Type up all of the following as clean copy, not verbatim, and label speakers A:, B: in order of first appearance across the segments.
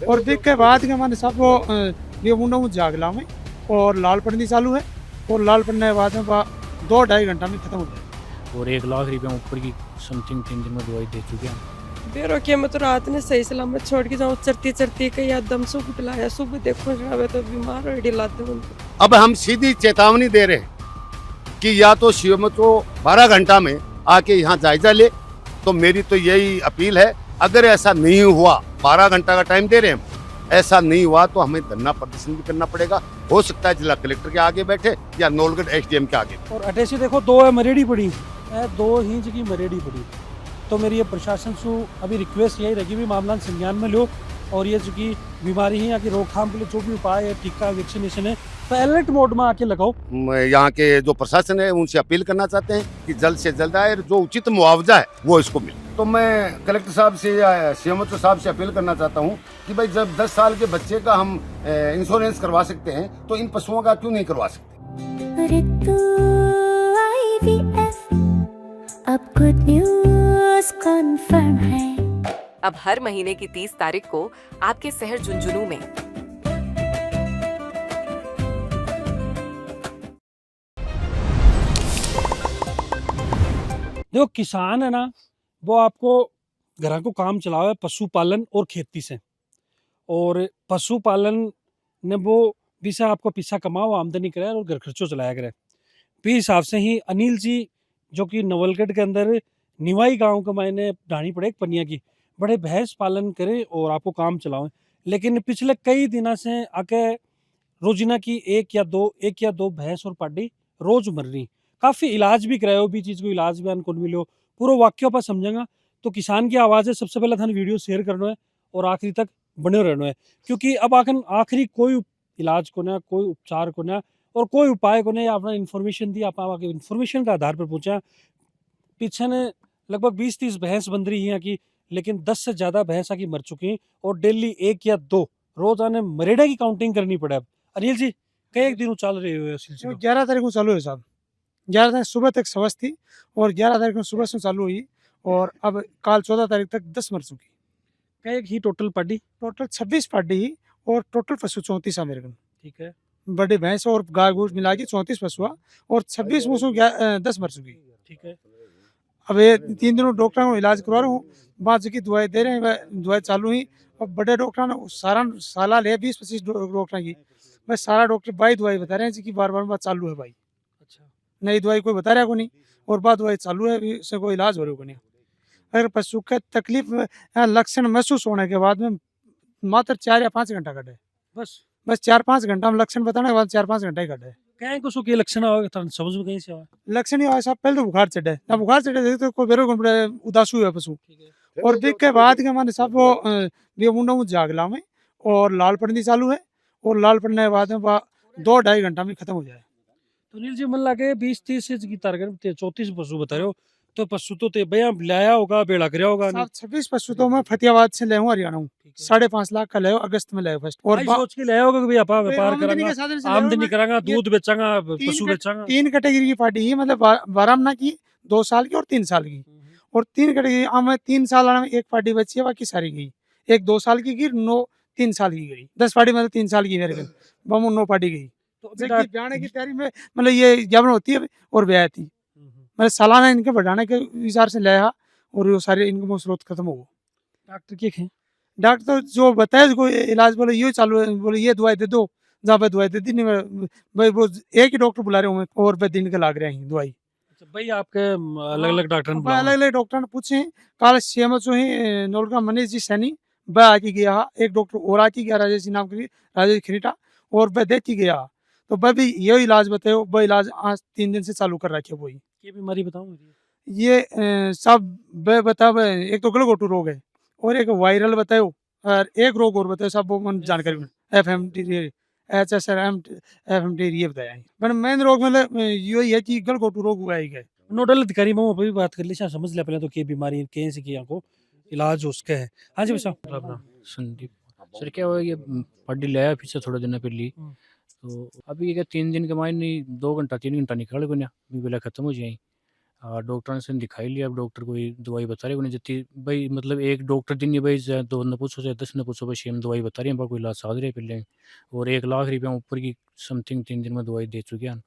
A: और देख के बाद के मैंने सब वो ये मुंडा जागला में और लाल पड़नी चालू है और लाल पड़ने के बाद में 2-2.5 घंटा में खत्म हो जाए।
B: और 1 लाख रुपया ऊपर की समथिंग 3 दिन में दवाई दे चुके हैं।
C: बेरो के मैं तो रात ने सही सलामत छोड़ के जाऊँ, चरती चरती कहीं दम सुबह पिलाया, सुबह देखो जावे तो बीमार हो लाते उनको।
D: अब हम सीधी चेतावनी दे रहे हैं कि या तो सीएम को 12 घंटा में आके यहाँ जायजा ले। तो मेरी तो यही अपील है, अगर ऐसा नहीं हुआ, 12 घंटा का टाइम दे रहे हैं, ऐसा नहीं हुआ तो हमें धरना प्रदर्शन भी करना पड़ेगा। हो सकता है जिला कलेक्टर के आगे बैठे या नौलगढ़ एसडीएम के आगे।
E: और अटेसी देखो 2 है मरेड़ी पड़ी है, 2 ही जगह मरेड़ी पड़ी। तो मेरी ये प्रशासन से अभी रिक्वेस्ट यही रहेगी भी मामला संज्ञान में लो और ये जो कि बीमारी है या कि रोकथाम के लिए जो भी उपाय है, टीका वैक्सीनेशन है, तो अलर्ट मोड में आके लगाओ।
D: यहाँ के जो प्रशासन है उनसे अपील करना चाहते हैं कि जल्द से जल्द आए, जो उचित मुआवजा है वो इसको मिले। तो मैं कलेक्टर साहब से या सीएम साहब से अपील करना चाहता हूँ कि भाई जब 10 साल के बच्चे का हम इंश्योरेंस करवा सकते हैं तो इन पशुओं का क्यों नहीं करवा सकते।
F: अब गुड न्यूज़ कन्फर्म है।
G: अब हर महीने की 30 तारीख को आपके शहर झुंझुनू में
E: देखो किसान है ना, वो आपको घर को काम चलावे पशुपालन और खेती से, और पशुपालन ने वो भी से आपको पैसा कमाओ, आमदनी करे और घर खर्चो चलाया करे। भी हिसाब से ही अनिल जी जो कि नवलगढ़ के अंदर निवाई गांव के मायने ढाणी पड़े पनिया की, बड़े भैंस पालन करें और आपको काम चलाओ। लेकिन पिछले कई दिनों से आके रोजीना की एक या दो भैंस और पाडी रोज मर रही। काफ़ी इलाज भी करायो, भी चीज़ को इलाज भी अनकुन मिलो, पूरा वाक्य पर समझेंगा। तो किसान की आवाज़ है, सबसे पहले थाने वीडियो शेयर करना है और आखिरी तक बने रहना है, क्योंकि अब आखिरी कोई इलाज को ना, कोई उपचार को ना और कोई उपाय को नहीं, आपने इन्फॉर्मेशन दी, आप इन्फॉर्मेशन का आधार पर पहुंचा। पीछे ने लगभग 20-30 भैंस बन रही है की, लेकिन 10 से ज़्यादा भैंस की मर चुकी हैं और डेली 1 या 2 रोज आने मरेड़ा की काउंटिंग करनी पड़े। अब अनिल जी कई एक दिन चल रहे हो सिलसिला?
A: 11 तारीख को चालू है साहब, 11 तारीख सुबह तक सवस थी और 11 तारीख को सुबह से चालू हुई और अब कल 14 तारीख तक 10 मर चुकी।
E: कई एक ही टोटल पार्टी?
A: टोटल 26 पार्टी ही और टोटल पशु 34 मेरे को।
E: ठीक है,
A: बड़े भैंस और गाय गोश मिला के 34 पशु और 26 में से 10 मर चुकी।
E: ठीक है।
A: अब ये 3 दिनों डॉक्टर को इलाज करवा रहा हूँ, बाद की दवाई दे रहे हैं, वह दवाई चालू हुई और बड़े डॉक्टर ने सारा साला ले 20-25 डॉक्टर की, बस सारा डॉक्टर बाई दवाई बता रहे हैं कि बार बात चालू है भाई।
E: अच्छा,
A: नई दवाई कोई बता रहा को नहीं और बात दवाई चालू है, अभी से कोई इलाज हो रहा को नहीं। अगर पशु के तकलीफ लक्षण महसूस होने के बाद में मात्र 4 या 5 घंटा कटे, बस 4-5 घंटा में लक्षण बताने के बाद 4-5 घंटा ही कटे।
E: कहीं को के लक्षण आवे समझ में कहीं से आवे?
A: लक्षण ही आया साहब, पहले तो बुखार चढ़े ना, बुखार चढ़े तो कोई बेरो उदासू है पशु और देख के बाद के मैंने सब वो ये मुंडा जागला में और लाल पड़नी चालू है और लाल पड़ने के बाद में 2-2.5 घंटा में खत्म हो जाए।
E: तो अनिल जी मन लगे 20-30 की टारगेट 34 पशु बता रहे हो, तो पशु तो ते भैया लाया होगा, बेड़ा करया होगा नहीं?
A: 26 पशु तो मैं फतेहाबाद से ले हूँ, हरियाणा हूँ। 5.5 लाख का ले अगस्त में ले फर्स्ट और
E: सोच के लाया होगा कि भैया व्यापार
A: आमदनी
E: करेंगे,
A: के साधन से ले
E: आमदनी
A: रहा हूँ
E: करेंगे,
A: मैं।
E: दूध बेचांगा, पशु बेचांगा।
A: 3 कैटेगरी की पार्टी है, मतलब बारामना की 2 साल की और 3 साल की, और 3 कैटेगरी में 3 साल में एक पार्टी बची है, बाकी सारी गई। एक 2 साल की गिर, 9 3 साल की गई, 10 पार्टी मतलब 3 साल की मेरे को बमू 9 पार्टी गई।
E: तो
A: जाने की तैयारी में मतलब ये जब होती है और ब्याह थी, मतलब सालाना इनके बढ़ाने के विचार से लाया और वो सारे इनकम स्रोत खत्म हो।
E: डॉक्टर के हैं?
A: डॉक्टर जो बताया कोई इलाज, बोले ये चालू है, बोले ये दवाई दे दो, जहाँ पे दवाई दे दी नहीं, भाई वो एक ही डॉक्टर बुला रहे हूँ और पे दिन के लाग रहे हैं दवाई।
E: अच्छा भाई, आपके अलग अलग डॉक्टर ने
A: अलग अलग डॉक्टर ने पूछे, कल सीएमएचओ ही नौलका मनीष जी सैनी वह आके गया, एक डॉक्टर और आके गया राजेश जी नाम की, राजेश खरीटा, और वह देख के गया, तो वह भी ये इलाज बताओ, वह इलाज आज 3 दिन से चालू कर रखे वही।
E: ये बीमारी बताऊँ?
A: ये सब वह बताओ, एक तो गलघोटू रोग है और एक वायरल बताओ और एक रोग और बताओ, सब वो मन जानकारी FMT HSRM FMT ये बताया है। पर मेन रोग मतलब यही है कि गलघोटू रोग हुआ ही है।
E: नोडल अधिकारी में भी बात कर ली, समझ लिया पहले तो के बीमारी कहीं से किया को इलाज उसका है। हाँ जी भाई अपना
B: संदीप सर, क्या हुआ, ये पार्टी लाया फिर से थोड़ा दिन पहले, तो अभी क्या 3 दिन के मायने 2 घंटा 3 घंटा निकाल को ना, अभी बेला खत्म हो जाए। डॉक्टर से दिखाई लिया, अब डॉक्टर कोई दवाई बता रहे उन्हें जितनी भाई, मतलब एक डॉक्टर दिन ये भाई चाहे 2 न पूछो चाहे 10 न पूछो भाई, सेम दवाई बता रही है, कोई इलाज साध रहे पहले, और 1 लाख रुपया ऊपर की समथिंग 3 दिन में दवाई दे चुके हैं।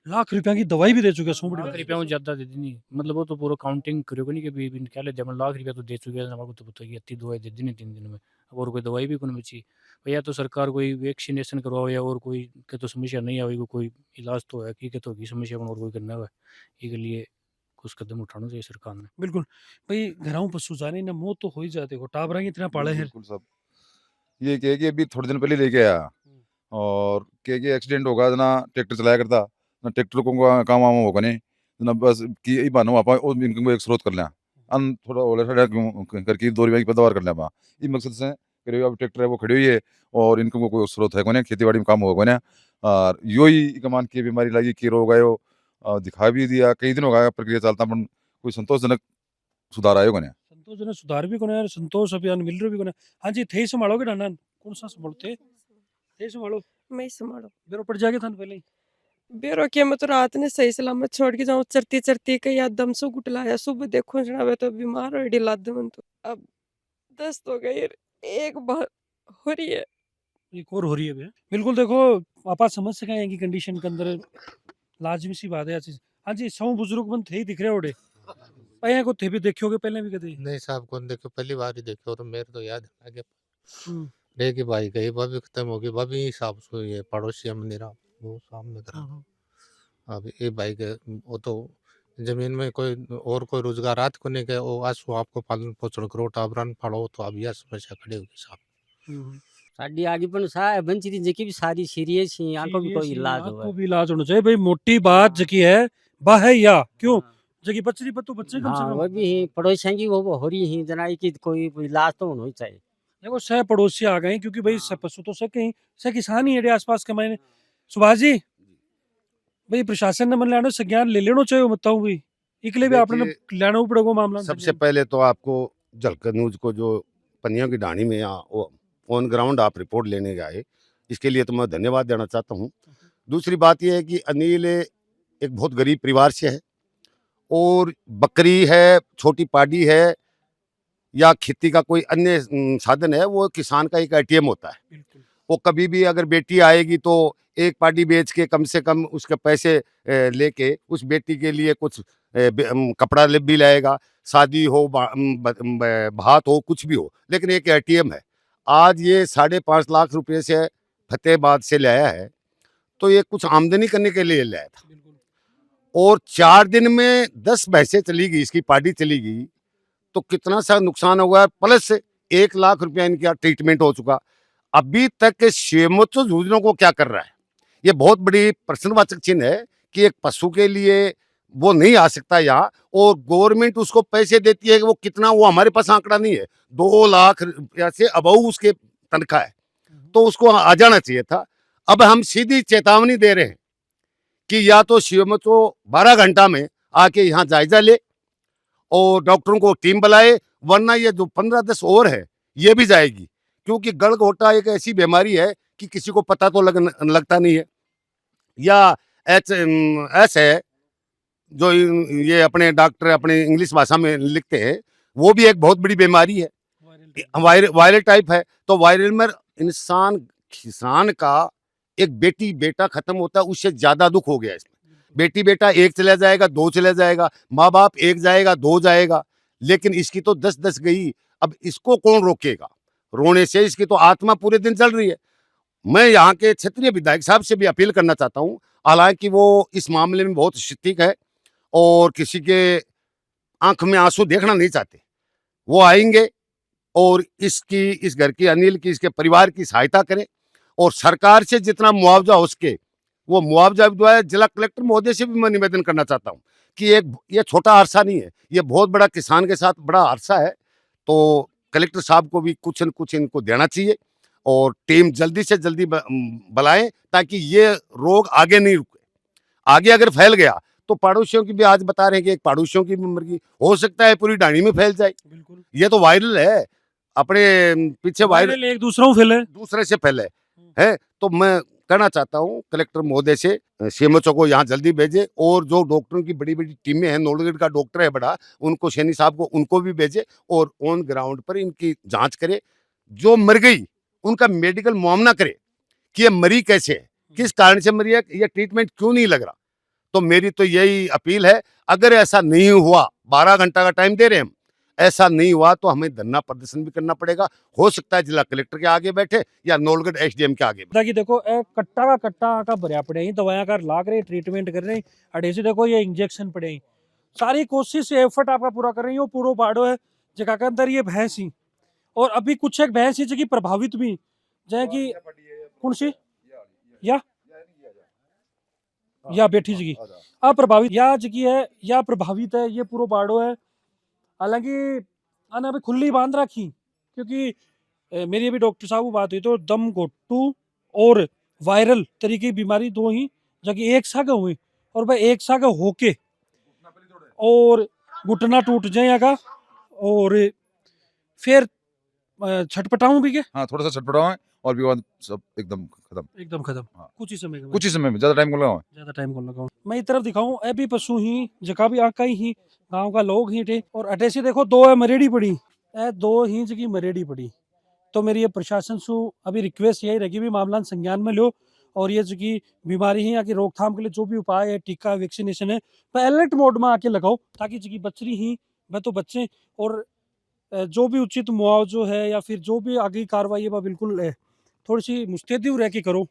E: लाख रुपया की दवाई भी दे चुके हैं, सौ बड़ी
B: लाख
E: बात है।
B: रुपया वो ज़्यादा दे दी नहीं, मतलब वो तो पूरा काउंटिंग करोगे नहीं कि भी क्या ले, जब लाख रुपया तो दे चुके हैं, आपको तो पता है कि इतनी दवाई दे दी नहीं 3 दिन में, अब और कोई दवाई भी कौन बची भैया। तो सरकार कोई वैक्सीनेशन करवाओ या और कोई के तो समस्या नहीं आएगी, कोई इलाज तो है कि तो होगी समस्या और कोई करना है इसके लिए कुछ कदम उठाना चाहिए सरकार ने।
E: बिल्कुल भाई, घराऊ पशु जाने ना मौत तो हो ही जाते को, टाबरा इतना पाले हैं।
H: बिल्कुल सब ये कह के अभी थोड़े दिन पहले लेके आया, और कह के एक्सीडेंट होगा ना, ट्रैक्टर चलाया करता ना, ट्रैक्टर को काम वाम होगा नहीं ना, बस कि यही बानो आप इनकम को एक स्रोत कर लें, अन थोड़ा ओला साढ़ा करके 2 रुपये की पैदावार कर लें आप, इस मकसद से करीब अब ट्रैक्टर है वो खड़ी हुई है, और इनकम को कोई स्रोत है कोने, खेती बाड़ी में काम होगा कोने, और यो ही कमान की बीमारी लगी कि रोग आयो, दिखा भी दिया, कई दिन हो गया प्रक्रिया चलता, पर कोई संतोषजनक सुधार आयो कोने।
E: संतोषजनक सुधार भी कोने यार, संतोष अभियान मिल रहा भी कोने। हाँ जी, थे संभालोगे नाना, कौन सा संभालते थे संभालो,
C: मैं ही संभालो
E: बेरो पड़ जाएगा था पहले ही।
C: बेरो के मैं तो रात ने सही सलामत छोड़ के जाऊं, चरती चरती कहीं दम से गुटलाया, सुबह देखो जनावे तो बीमार हो डी लाद मन तो अब दस्त हो गई, एक बार हो रही है।
E: एक और हो रही है भैया, बिल्कुल देखो आप समझ सके हैं कि कंडीशन के अंदर लाजमी सी बात है यार चीज। हाँ जी, सौ बुजुर्ग बंद थे ही दिख रहे होड़े, पहले को थे भी देखोगे पहले भी कभी।
I: नहीं साहब, कौन देखो, पहली बार ही देखो, तो मेरे तो याद है आगे
E: हम्म,
I: रे की भाई गई, वह भी खत्म हो गई, वह भी हिसाब से ये पड़ोसी हम मेरा वो सामने करा। अब ये भाई के वो तो जमीन में कोई और कोई रोजगार रात को नहीं गए, वो आसू आपको पालन पोषण करो, टाबरन फाड़ो, तो अब यह समस्या खड़ी होगी साहब।
J: साडी आगे पण सा बंची जेकी भी सारी सीरियस ही आंखों भी कोई इलाज
E: आपको
J: होवे।
E: भी इलाज होना चाहिए भाई, मोटी बात जकी है वह है या क्यों जकी बच्ची बच्चों बच्चे कम से
J: हाँ,
E: कम।
J: वो भी ही पड़ोसियों की वो हो रही ही जनाई की कोई इलाज तो होना ही चाहिए।
E: देखो सह पड़ोसी आ गए, क्योंकि भाई सह पशु तो सह कहीं सह किसान ही है आसपास के मायने। सुभाष जी भाई, प्रशासन ने मन लेनो संज्ञान ले लेनो चाहिए, बताऊं भी इकले भी आपने
D: देखिए,
E: लेना पड़ेगा मामला।
D: सबसे पहले तो आपको झलकर न्यूज को जो पनियों की ढाणी में ऑन ग्राउंड आप रिपोर्ट लेने गए, इसके लिए तो मैं धन्यवाद देना चाहता हूँ। दूसरी बात यह है कि अनिल एक बहुत गरीब परिवार से है, और बकरी है, छोटी पाडी है, या खेती का कोई अन्य साधन है, वो किसान का एक एटीएम होता है। वो कभी भी अगर बेटी आएगी तो एक पार्टी बेच के कम से कम उसके पैसे लेके उस बेटी के लिए कुछ कपड़ा भी लाएगा, शादी हो, भात हो, कुछ भी हो, लेकिन एक एटीएम है। आज ये 5.5 लाख रुपए से फतेहाबाद से लाया है, तो ये कुछ आमदनी करने के लिए लाया था, और 4 दिन में 10 भैंसें चली गई, इसकी पार्टी चली गई, तो कितना सा नुकसान हुआ है। प्लस 1 लाख रुपया इनका ट्रीटमेंट हो चुका। अभी तक शेमोत्सव जूझनों को क्या कर रहा है, ये बहुत बड़ी प्रश्नवाचक चिन्ह है कि एक पशु के लिए वो नहीं आ सकता यहाँ, और गवर्नमेंट उसको पैसे देती है कि वो कितना, वो हमारे पास आंकड़ा नहीं है, 2 लाख रुपया से अबव उसके तनख्वाह है, तो उसको आ जाना चाहिए था। अब हम सीधी चेतावनी दे रहे हैं कि या तो शेमोत्सव 12 घंटा में आके यहाँ जायजा ले और डॉक्टरों को टीम बुलाए, वरना ये जो 15-10 और है ये भी जाएगी, क्योंकि गलघोटा एक ऐसी बीमारी है कि किसी को पता तो लगता नहीं है। या एच है जो ये अपने डॉक्टर अपने इंग्लिश भाषा में लिखते हैं, वो भी एक बहुत बड़ी बीमारी है, वायरल टाइप है। तो वायरल में इंसान किसान का एक बेटी बेटा खत्म होता है, उससे ज्यादा दुख हो गया इसमें। बेटी बेटा एक चला जाएगा, 2 चला जाएगा, माँ बाप एक जाएगा, 2 जाएगा, लेकिन इसकी तो 10-10 गई। अब इसको कौन रोकेगा? रोने से इसकी तो आत्मा पूरे दिन चल रही है। मैं यहाँ के क्षेत्रीय विधायक साहब से भी अपील करना चाहता हूँ, हालांकि वो इस मामले में बहुत शिक्षित है और किसी के आंख में आंसू देखना नहीं चाहते। वो आएंगे और इस घर की, अनिल की, इसके परिवार की सहायता करें, और सरकार से जितना मुआवजा हो सके वो मुआवजा भी दुआ है। जिला कलेक्टर महोदय से भी मैं निवेदन करना चाहता हूँ कि ये छोटा हादसा नहीं है, ये बहुत बड़ा किसान के साथ बड़ा हादसा है, तो कलेक्टर साहब को भी कुछ न कुछ इनको देना चाहिए, और टीम जल्दी से जल्दी बुलाएं ताकि ये रोग आगे नहीं रुके। आगे अगर फैल गया तो पड़ोसियों की भी, आज बता रहे हैं कि एक पड़ोसियों की भी हो सकता है पूरी ढाणी में फैल जाए। ये तो वायरल है, अपने पीछे वायरल
E: एक दूसरों फैले,
D: दूसरे से फैले है। तो मैं कहना चाहता हूँ कलेक्टर महोदय से, सीएमएचओ को यहाँ जल्दी भेजे, और जो डॉक्टरों की बड़ी बड़ी टीमें हैं, नोलगढ़ का डॉक्टर है बड़ा, उनको सैनी साहब को उनको भी भेजे और ऑन ग्राउंड पर इनकी जांच करे। जो मर गई उनका मेडिकल मुआयना करे कि ये मरी कैसे है, किस कारण से मरी है, ये ट्रीटमेंट क्यों नहीं लग रहा। तो मेरी तो यही अपील है, अगर ऐसा नहीं हुआ, 12 घंटा का टाइम दे रहे हैं हम, ऐसा नहीं हुआ तो हमें धरना प्रदर्शन भी करना पड़ेगा। हो सकता है जिला कलेक्टर के आगे बैठे या नौलगढ़ एसडीएम के आगे।
E: कि देखो ए कट्टा का कट्टा आका भरया पड़े ही, दवाइयां कर लाग रहे, ट्रीटमेंट कर रहे, अड़े से देखो ये इंजेक्शन पड़े ही, सारी कोशिश एफर्ट आपका पूरा कर रही है। वो पूरा बाड़ो है जगह के अंदर ये भैंस ही, और अभी कुछ एक भैंस ही जगह प्रभावित भी जै की कौन सी या बेटी जगह अप्रभावित या जगह है या प्रभावित है, ये पूरा बाड़ो है। हालांकि मैंने अभी खुली बांध रखी, क्योंकि मेरी अभी डॉक्टर साहब को बात हुई तो दम घोटू और वायरल तरीके की बीमारी दो ही जबकि एक साग हुई, और भाई एक साग होके और घुटना टूट जाएगा और फिर छटपटाऊं भी के।
H: हाँ, थोड़ा सा छटपटाओ है और भी बाद सब एकदम खत्म।
E: हाँ। कुछ ही समय में,
H: कुछ ही समय में, ज्यादा टाइम को लगाओ।
E: ज्यादा टाइम को लगाऊं। मैं इस तरफ दिखाऊं, ए भी पशु ही जका भी आका ही गांव का लोग ही थे, और अटे से देखो दो है मरेड़ी पड़ी, ए दो ही जगह मरेड़ी पड़ी। तो मेरी ये प्रशासन से अभी रिक्वेस्ट यही रहेगी भी मामला संज्ञान में लो, और ये जगह बीमारी है की रोकथाम के लिए जो भी उपाय है, टीका वैक्सीनेशन है, तो अलर्ट मोड में आके लगाओ, ताकि जगह बच रही ही वह तो बच्चे, और जो भी उचित मुआवजो है या फिर जो भी आगे कार्रवाई है वह बिल्कुल थोड़ी सी मुस्तैदी रह के करो।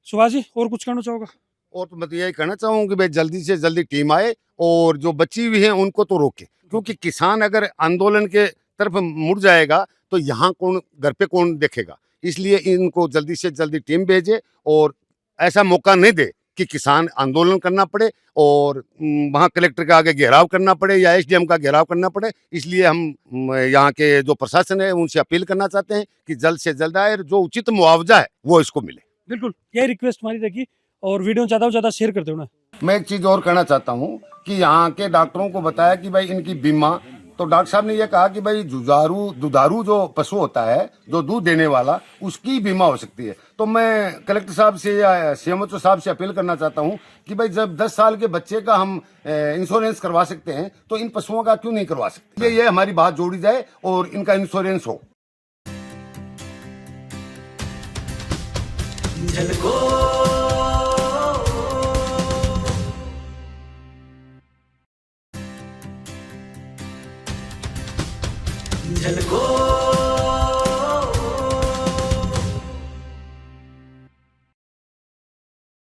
E: सुभाष जी और कुछ कहना चाहोगा?
D: और तो मैं यही कहना चाहूँ कि भाई जल्दी से जल्दी टीम आए और जो बची हुई है उनको तो रोके, क्योंकि किसान अगर आंदोलन के तरफ मुड़ जाएगा तो यहाँ कौन घर पे कौन देखेगा। इसलिए इनको जल्दी से जल्दी टीम भेजे और ऐसा मौका नहीं दे कि किसान आंदोलन करना पड़े और वहाँ कलेक्टर के आगे घेराव करना पड़े या एसडीएम का घेराव करना पड़े। इसलिए हम यहाँ के जो प्रशासन है उनसे अपील करना चाहते हैं कि जल्द से जल्द आए, जो उचित मुआवजा है वो इसको मिले।
E: बिल्कुल यही रिक्वेस्ट हमारी रहेगी, और वीडियो ज़्यादा से ज़्यादा शेयर कर दो ना।
D: मैं एक चीज़ और कहना चाहता हूँ कि यहाँ के डॉक्टरों को बताया कि भाई इनकी बीमा, तो डॉक्टर साहब ने ये कहा कि भाई दुधारू जो पशु होता है, जो दूध देने वाला, उसकी बीमा हो सकती है। तो मैं कलेक्टर साहब से या सीएमएचओ साहब से अपील करना चाहता हूँ कि भाई जब 10 साल के बच्चे का हम इंश्योरेंस करवा सकते हैं तो इन पशुओं का क्यों नहीं करवा सकते। ये हमारी बात जोड़ी जाए और इनका इंश्योरेंस हो।
K: झलको